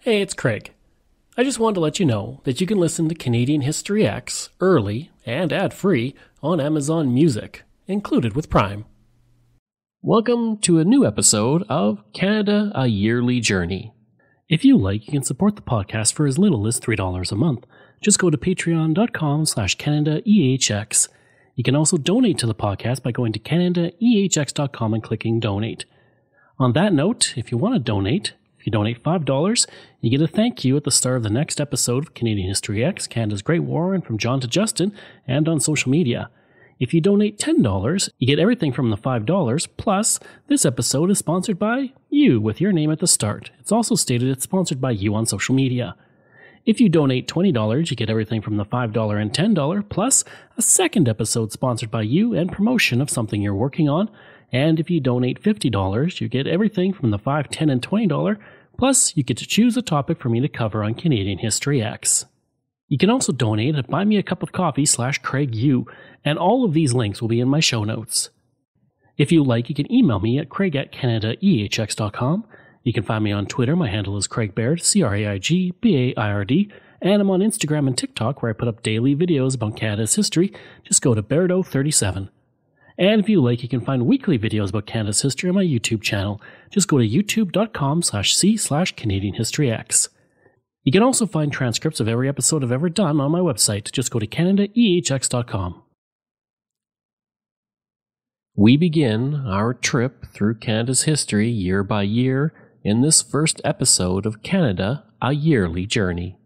Hey, it's Craig. I just wanted to let you know that you can listen to Canadian History X early and ad-free on Amazon Music, included with Prime. Welcome to a new episode of Canada, A Yearly Journey. If you like, you can support the podcast for as little as $3 a month. Just go to patreon.com/CanadaEHX. You can also donate to the podcast by going to CanadaEHX.com and clicking Donate. On that note, if you want to donate, if you donate $5, you get a thank you at the start of the next episode of Canadian History X, Canada's Great War, and from John to Justin, and on social media. If you donate $10, you get everything from the $5, plus this episode is sponsored by you with your name at the start. It's also stated it's sponsored by you on social media. If you donate $20, you get everything from the $5 and $10, plus a second episode sponsored by you and promotion of something you're working on. And if you donate $50, you get everything from the $5, $10, and $20, plus you get to choose a topic for me to cover on Canadian History X. You can also donate at buymeacup-of-coffee/CraigU, and all of these links will be in my show notes. If you like, you can email me at craig@canadaehx.com. You can find me on Twitter. My handle is Craig Baird, CraigBaird, and I'm on Instagram and TikTok where I put up daily videos about Canada's history. Just go to Bairdo37. And if you like, you can find weekly videos about Canada's history on my YouTube channel. Just go to youtube.com/c/CanadianHistoryX. You can also find transcripts of every episode I've ever done on my website. Just go to CanadaEHX.com. We begin our trip through Canada's history year by year in this first episode of Canada, A Yearly Journey.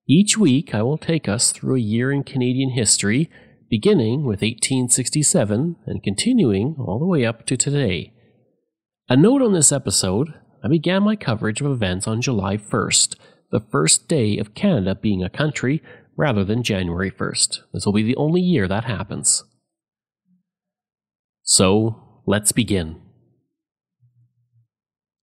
Each week I will take us through a year in Canadian history, beginning with 1867 and continuing all the way up to today. A note on this episode, I began my coverage of events on July 1st, the first day of Canada being a country, rather than January 1st. This will be the only year that happens. So, let's begin.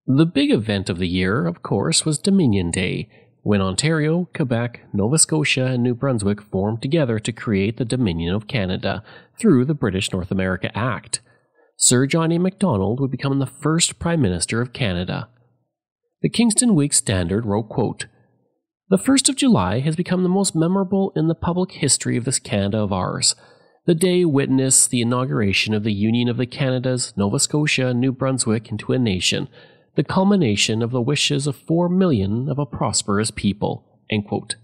The big event of the year, of course, was Dominion Day, when Ontario, Quebec, Nova Scotia, and New Brunswick formed together to create the Dominion of Canada through the British North America Act. Sir John A. Macdonald would become the first Prime Minister of Canada. The Kingston Whig-Standard wrote, quote, "The 1st of July has become the most memorable in the public history of this Canada of ours. The day witnessed the inauguration of the Union of the Canadas, Nova Scotia, and New Brunswick into a nation, the culmination of the wishes of 4 million of a prosperous people." End quote.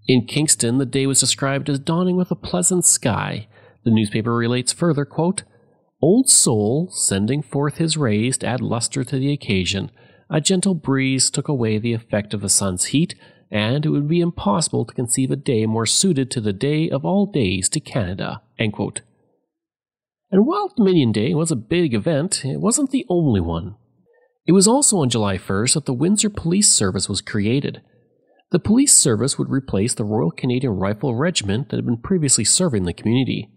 In Kingston, the day was described as dawning with a pleasant sky. The newspaper relates further, quote, "Old Sol, sending forth his rays to add luster to the occasion, a gentle breeze took away the effect of the sun's heat, and it would be impossible to conceive a day more suited to the day of all days to Canada." End quote. And while Dominion Day was a big event, it wasn't the only one. It was also on July 1st that the Windsor Police Service was created. The police service would replace the Royal Canadian Rifle Regiment that had been previously serving the community.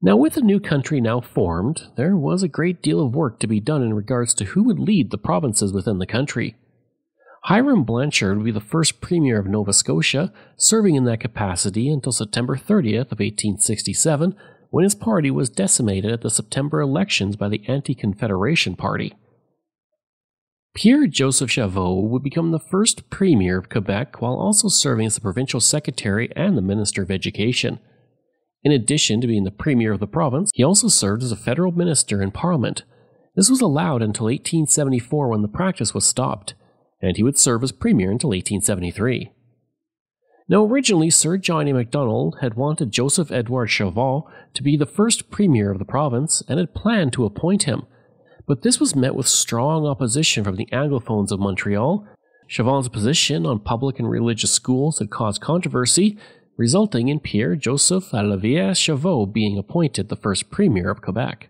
Now, with the new country now formed, there was a great deal of work to be done in regards to who would lead the provinces within the country. Hiram Blanchard would be the first Premier of Nova Scotia, serving in that capacity until September 30th of 1867, when his party was decimated at the September elections by the Anti-Confederation Party. Pierre-Joseph Chauveau would become the first Premier of Quebec while also serving as the Provincial Secretary and the Minister of Education. In addition to being the Premier of the province, he also served as a federal minister in Parliament. This was allowed until 1874 when the practice was stopped, and he would serve as Premier until 1873. Now, originally, Sir John A. Macdonald had wanted Joseph Edward Chauveau to be the first Premier of the province and had planned to appoint him, but this was met with strong opposition from the Anglophones of Montreal. Chauvau's position on public and religious schools had caused controversy, resulting in Pierre-Joseph Lavieille Chauveau being appointed the first Premier of Quebec.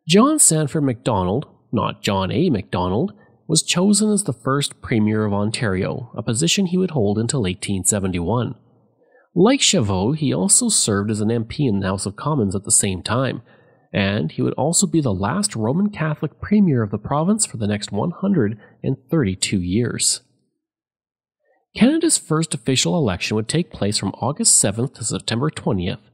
John Sandford Macdonald, not John A. Macdonald, was chosen as the first Premier of Ontario, a position he would hold until 1871. Like Chauveau, he also served as an MP in the House of Commons at the same time, and he would also be the last Roman Catholic Premier of the province for the next 132 years. Canada's first official election would take place from August 7th to September 20th.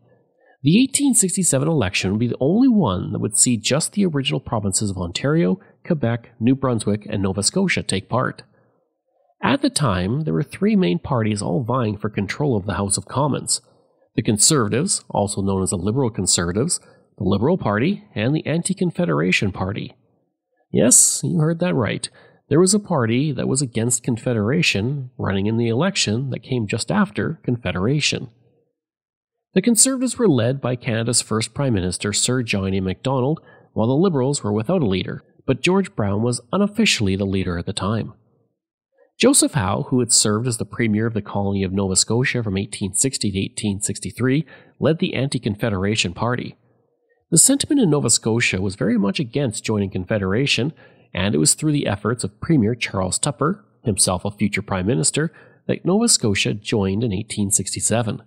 The 1867 election would be the only one that would see just the original provinces of Ontario, Quebec, New Brunswick, and Nova Scotia take part. At the time, there were three main parties all vying for control of the House of Commons: the Conservatives, also known as the Liberal Conservatives, the Liberal Party, and the Anti-Confederation Party. Yes, you heard that right. There was a party that was against Confederation running in the election that came just after Confederation. The Conservatives were led by Canada's first Prime Minister, Sir John A. Macdonald, while the Liberals were without a leader, but George Brown was unofficially the leader at the time. Joseph Howe, who had served as the Premier of the colony of Nova Scotia from 1860 to 1863, led the Anti-Confederation Party. The sentiment in Nova Scotia was very much against joining Confederation, and it was through the efforts of Premier Charles Tupper, himself a future Prime Minister, that Nova Scotia joined in 1867.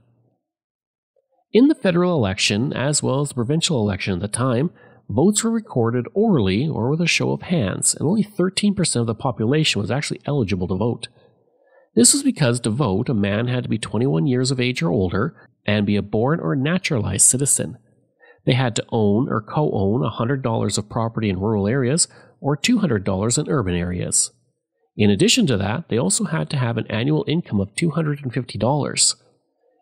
In the federal election, as well as the provincial election at the time, votes were recorded orally or with a show of hands, and only 13% of the population was actually eligible to vote. This was because to vote, a man had to be 21 years of age or older and be a born or naturalized citizen. They had to own or co-own $100 of property in rural areas or $200 in urban areas. In addition to that, they also had to have an annual income of $250.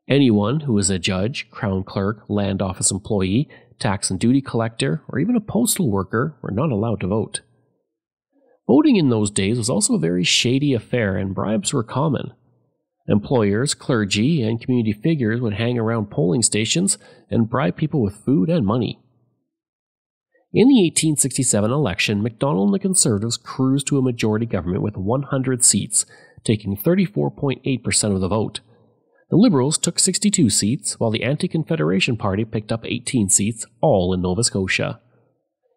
Anyone who was a judge, crown clerk, land office employee, tax and duty collector, or even a postal worker were not allowed to vote. Voting in those days was also a very shady affair, and bribes were common. Employers, clergy, and community figures would hang around polling stations and bribe people with food and money. In the 1867 election, Macdonald and the Conservatives cruised to a majority government with 100 seats, taking 34.8% of the vote. The Liberals took 62 seats, while the Anti-Confederation Party picked up 18 seats, all in Nova Scotia.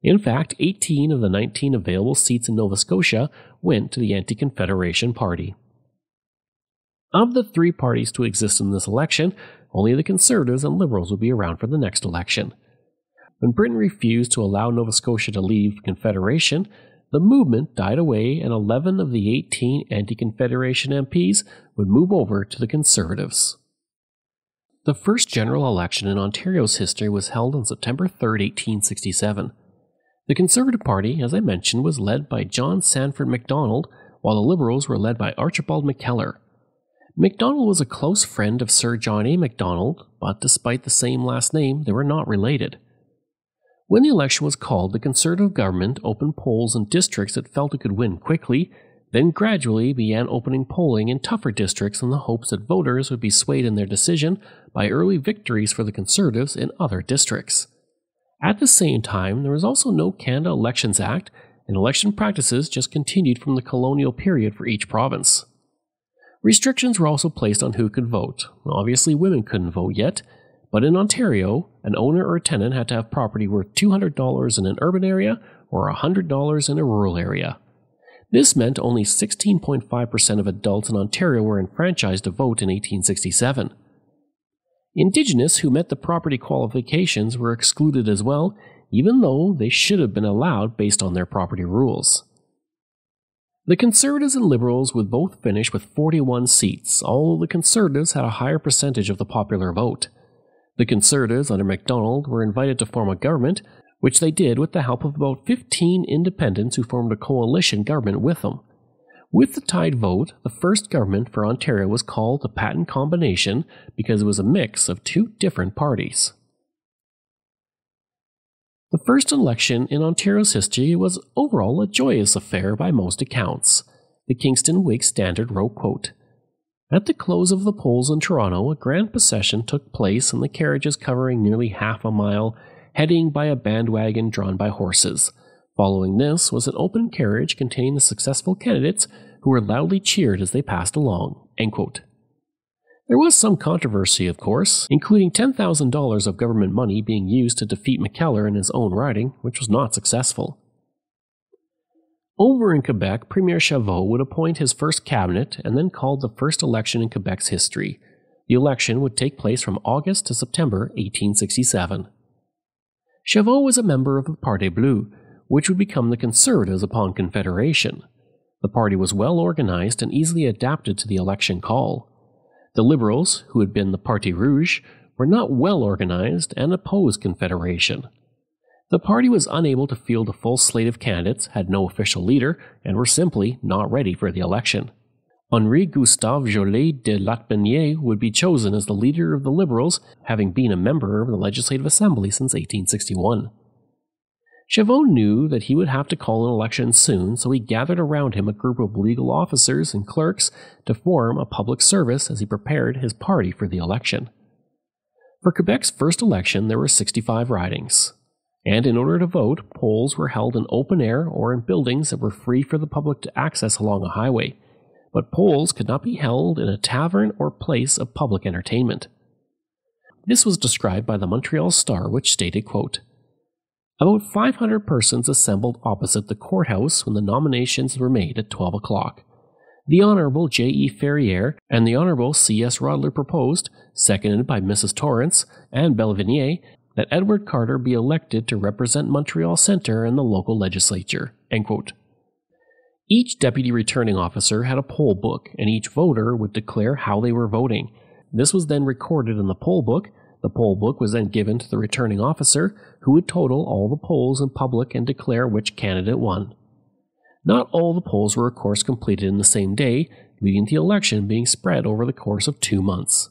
In fact, 18 of the 19 available seats in Nova Scotia went to the Anti-Confederation Party. Of the three parties to exist in this election, only the Conservatives and Liberals would be around for the next election. When Britain refused to allow Nova Scotia to leave Confederation, the movement died away, and 11 of the 18 Anti-Confederation MPs would move over to the Conservatives. The first general election in Ontario's history was held on September 3, 1867. The Conservative Party, as I mentioned, was led by John Sandford Macdonald, while the Liberals were led by Archibald McKellar. Macdonald was a close friend of Sir John A. Macdonald, but despite the same last name, they were not related. When the election was called, the Conservative government opened polls in districts it felt it could win quickly, then gradually began opening polling in tougher districts in the hopes that voters would be swayed in their decision by early victories for the Conservatives in other districts. At the same time, there was also no Canada Elections Act, and election practices just continued from the colonial period for each province. Restrictions were also placed on who could vote. Obviously, women couldn't vote yet, but in Ontario, an owner or a tenant had to have property worth $200 in an urban area or $100 in a rural area. This meant only 16.5% of adults in Ontario were enfranchised to vote in 1867. Indigenous who met the property qualifications were excluded as well, even though they should have been allowed based on their property rules. The Conservatives and Liberals would both finish with 41 seats, although the Conservatives had a higher percentage of the popular vote. The Conservatives under Macdonald were invited to form a government, which they did with the help of about 15 independents who formed a coalition government with them. With the tied vote, the first government for Ontario was called the Patent Combination because it was a mix of two different parties. The first election in Ontario's history was overall a joyous affair by most accounts. The Kingston Whig Standard wrote, quote, "At the close of the polls in Toronto, a grand procession took place in the carriages covering nearly half a mile, heading by a bandwagon drawn by horses. Following this was an open carriage containing the successful candidates who were loudly cheered as they passed along." End quote. There was some controversy, of course, including $10,000 of government money being used to defeat McKellar in his own riding, which was not successful. Over in Quebec, Premier Chavot would appoint his first cabinet and then called the first election in Quebec's history. The election would take place from August to September 1867. Chavot was a member of the Parti Bleu, which would become the Conservatives upon Confederation. The party was well organized and easily adapted to the election call. The Liberals, who had been the Parti Rouge, were not well organized and opposed Confederation. The party was unable to field a full slate of candidates, had no official leader, and were simply not ready for the election. Henri Gustave Joly de Latbinière would be chosen as the leader of the Liberals, having been a member of the Legislative Assembly since 1861. Chauveau knew that he would have to call an election soon, so he gathered around him a group of legal officers and clerks to form a public service as he prepared his party for the election. For Quebec's first election, there were 65 ridings, and in order to vote, polls were held in open air or in buildings that were free for the public to access along a highway, but polls could not be held in a tavern or place of public entertainment. This was described by the Montreal Star, which stated, quote, "About 500 persons assembled opposite the courthouse when the nominations were made at 12 o'clock. The Honorable J.E. Ferrier and the Honorable C.S. Rodler proposed, seconded by Mrs. Torrance and Belvinier, that Edward Carter be elected to represent Montreal Centre in the local legislature." End quote. Each deputy returning officer had a poll book, and each voter would declare how they were voting. This was then recorded in the poll book. The poll book was then given to the returning officer, who would total all the polls in public and declare which candidate won. Not all the polls were of course completed in the same day, leading to the election being spread over the course of 2 months.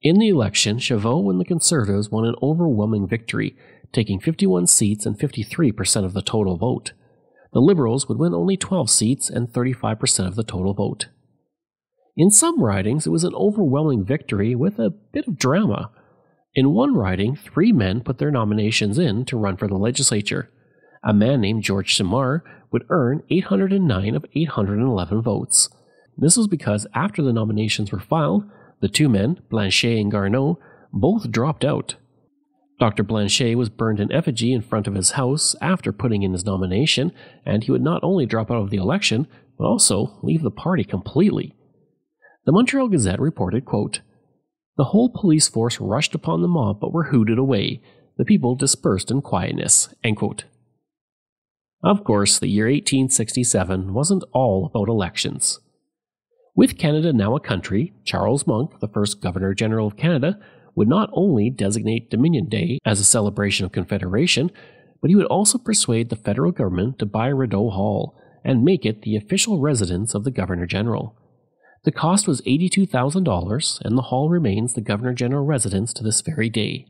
In the election, Chauveau and the Conservatives won an overwhelming victory, taking 51 seats and 53% of the total vote. The Liberals would win only 12 seats and 35% of the total vote. In some ridings, it was an overwhelming victory with a bit of drama. In one riding, 3 men put their nominations in to run for the legislature. A man named George Simard would earn 809 of 811 votes. This was because after the nominations were filed, the 2 men, Blanchet and Garneau, both dropped out. Dr. Blanchet was burned in effigy in front of his house after putting in his nomination, and he would not only drop out of the election, but also leave the party completely. The Montreal Gazette reported, quote, "The whole police force rushed upon the mob but were hooted away. The people dispersed in quietness." End quote. Of course, the year 1867 wasn't all about elections. With Canada now a country, Charles Monck, the first Governor-General of Canada, would not only designate Dominion Day as a celebration of Confederation, but he would also persuade the federal government to buy Rideau Hall and make it the official residence of the Governor-General. The cost was $82,000, and the hall remains the Governor-General residence to this very day.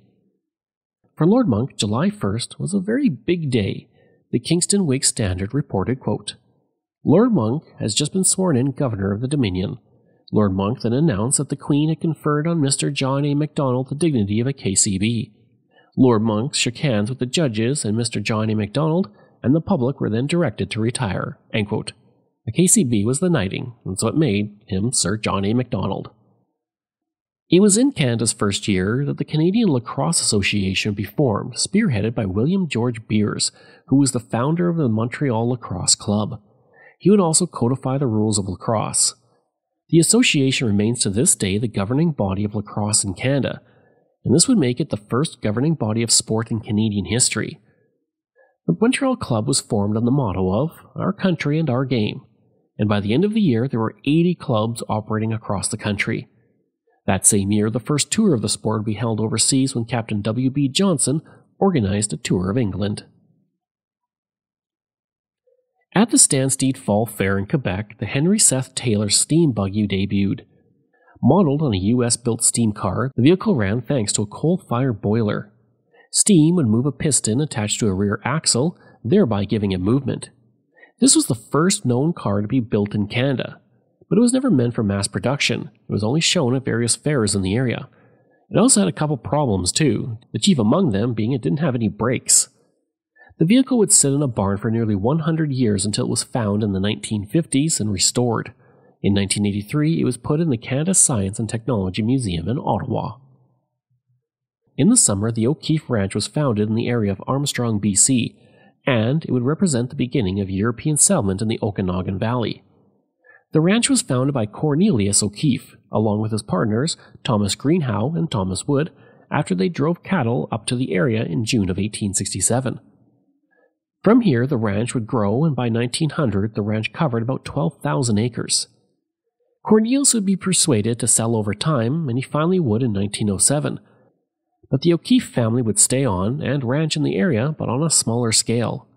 For Lord Monck, July 1st was a very big day. The Kingston Whig Standard reported, quote, "Lord Monck has just been sworn in Governor of the Dominion." Lord Monck then announced that the Queen had conferred on Mr. John A. Macdonald the dignity of a KCB. Lord Monck shook hands with the judges and Mr. John A. Macdonald, and the public were then directed to retire. End quote. A KCB was the knighting, and so it made him Sir John A. Macdonald. It was in Canada's first year that the Canadian Lacrosse Association would be formed, spearheaded by William George Beers, who was the founder of the Montreal Lacrosse Club. He would also codify the rules of lacrosse. The association remains to this day the governing body of lacrosse in Canada, and this would make it the first governing body of sport in Canadian history. The Montreal Club was formed on the motto of "Our Country and Our Game," and by the end of the year there were 80 clubs operating across the country. That same year, the first tour of the sport would be held overseas when Captain W.B. Johnson organized a tour of England. At the Stanstead Fall Fair in Quebec, the Henry Seth Taylor steam buggy debuted. Modeled on a U.S.-built steam car, the vehicle ran thanks to a coal-fired boiler. Steam would move a piston attached to a rear axle, thereby giving it movement. This was the first known car to be built in Canada, but it was never meant for mass production. It was only shown at various fairs in the area. It also had a couple problems too, the chief among them being it didn't have any brakes. The vehicle would sit in a barn for nearly 100 years until it was found in the 1950s and restored. In 1983, it was put in the Canada Science and Technology Museum in Ottawa. In the summer, the O'Keefe Ranch was founded in the area of Armstrong, BC, and it would represent the beginning of European settlement in the Okanagan Valley. The ranch was founded by Cornelius O'Keefe, along with his partners Thomas Greenhow and Thomas Wood, after they drove cattle up to the area in June of 1867. From here, the ranch would grow, and by 1900, the ranch covered about 12,000 acres. Cornelius would be persuaded to sell over time, and he finally would in 1907. But the O'Keefe family would stay on and ranch in the area, but on a smaller scale.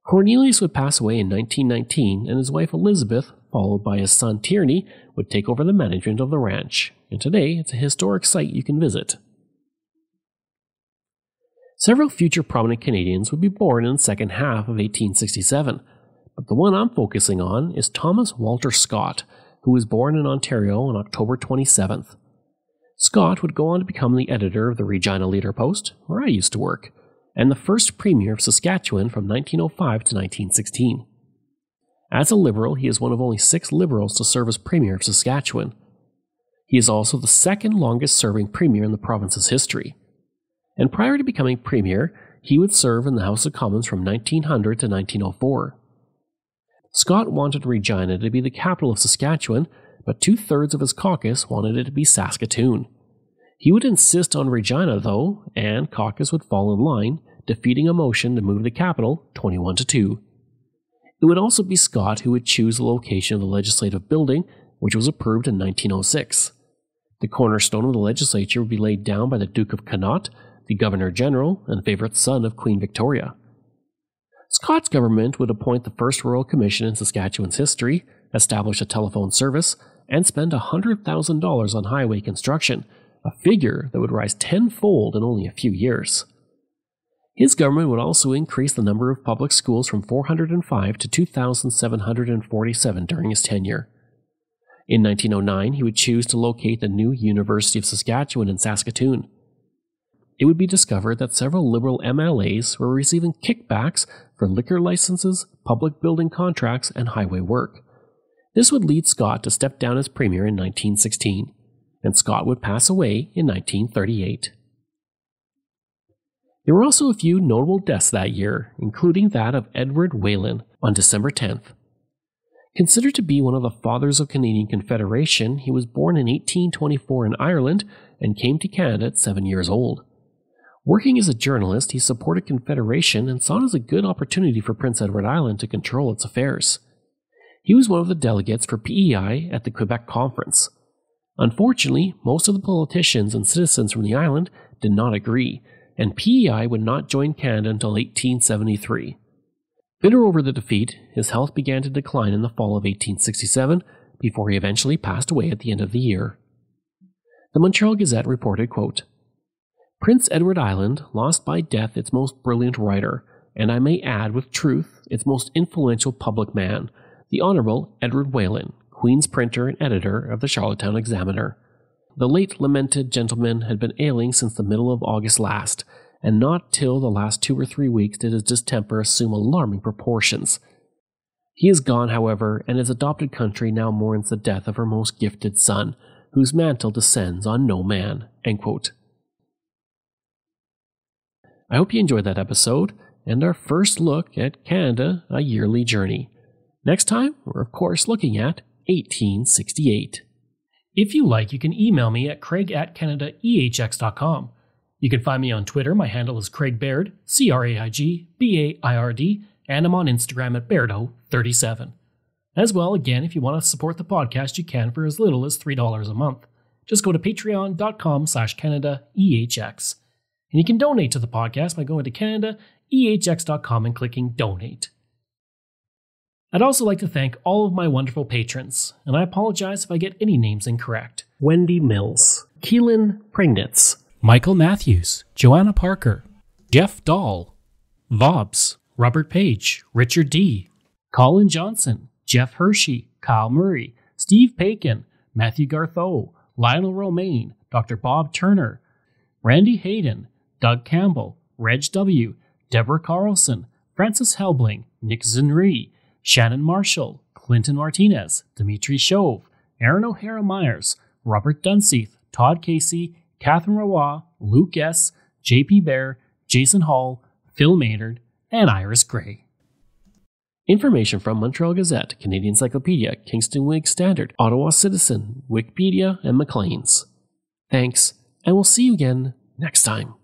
Cornelius would pass away in 1919, and his wife Elizabeth, followed by his son Tierney, would take over the management of the ranch, and today it's a historic site you can visit. Several future prominent Canadians would be born in the second half of 1867, but the one I'm focusing on is Thomas Walter Scott, who was born in Ontario on October 27th. Scott would go on to become the editor of the Regina Leader Post, where I used to work, and the first Premier of Saskatchewan from 1905 to 1916. As a Liberal, he is one of only 6 Liberals to serve as Premier of Saskatchewan. He is also the second longest serving Premier in the province's history. And prior to becoming Premier, he would serve in the House of Commons from 1900 to 1904. Scott wanted Regina to be the capital of Saskatchewan, but 2/3 of his caucus wanted it to be Saskatoon. He would insist on Regina, though, and caucus would fall in line, defeating a motion to move the capital 21-2. It would also be Scott who would choose the location of the legislative building, which was approved in 1906. The cornerstone of the legislature would be laid down by the Duke of Connaught, the Governor-General and favorite son of Queen Victoria. Scott's government would appoint the first Royal Commission in Saskatchewan's history, establish a telephone service, and spend $100,000 on highway construction, a figure that would rise tenfold in only a few years. His government would also increase the number of public schools from 405 to 2,747 during his tenure. In 1909, he would choose to locate the new University of Saskatchewan in Saskatoon. It would be discovered that several Liberal MLAs were receiving kickbacks for liquor licenses, public building contracts, and highway work. This would lead Scott to step down as Premier in 1916, and Scott would pass away in 1938. There were also a few notable deaths that year, including that of Edward Whalen on December 10th. Considered to be one of the fathers of Canadian Confederation, he was born in 1824 in Ireland and came to Canada at 7 years old. Working as a journalist, he supported Confederation and saw it as a good opportunity for Prince Edward Island to control its affairs. He was one of the delegates for PEI at the Quebec Conference. Unfortunately, most of the politicians and citizens from the island did not agree, and PEI would not join Canada until 1873. Bitter over the defeat, his health began to decline in the fall of 1867 before he eventually passed away at the end of the year. The Montreal Gazette reported, quote, Prince Edward Island lost by death its most brilliant writer, and I may add with truth its most influential public man, the Honourable Edward Whalen, Queen's printer and editor of the Charlottetown Examiner. The late lamented gentleman had been ailing since the middle of August last, and not till the last 2 or 3 weeks did his distemper assume alarming proportions. He is gone, however, and his adopted country now mourns the death of her most gifted son, whose mantle descends on no man. End quote. I hope you enjoyed that episode, and our first look at Canada, a yearly journey. Next time, we're of course looking at 1868. If you like, you can email me at craig@canadaehx.com. You can find me on Twitter. My handle is Craig Baird, CraigBaird, and I'm on Instagram at Bairdo37. As well, again, if you want to support the podcast, you can for as little as $3 a month. Just go to patreon.com/CanadaEHX. And you can donate to the podcast by going to CanadaEHX.com and clicking Donate. I'd also like to thank all of my wonderful patrons, and I apologize if I get any names incorrect. Wendy Mills, Keelan Pringnitz, Michael Matthews, Joanna Parker, Jeff Dahl, Vobs, Robert Page, Richard D., Colin Johnson, Jeff Hershey, Kyle Murray, Steve Pakin, Matthew Gartho, Lionel Romaine, Dr. Bob Turner, Randy Hayden, Doug Campbell, Reg W., Deborah Carlson, Francis Helbling, Nick Zinri, Shannon Marshall, Clinton Martinez, Dimitri Shove, Aaron O'Hara Myers, Robert Dunseith, Todd Casey, Catherine Rawa, Luke S., JP Bear, Jason Hall, Phil Maynard, and Iris Gray. Information from Montreal Gazette, Canadian Encyclopedia, Kingston Whig Standard, Ottawa Citizen, Wikipedia, and Maclean's. Thanks, and we'll see you again next time.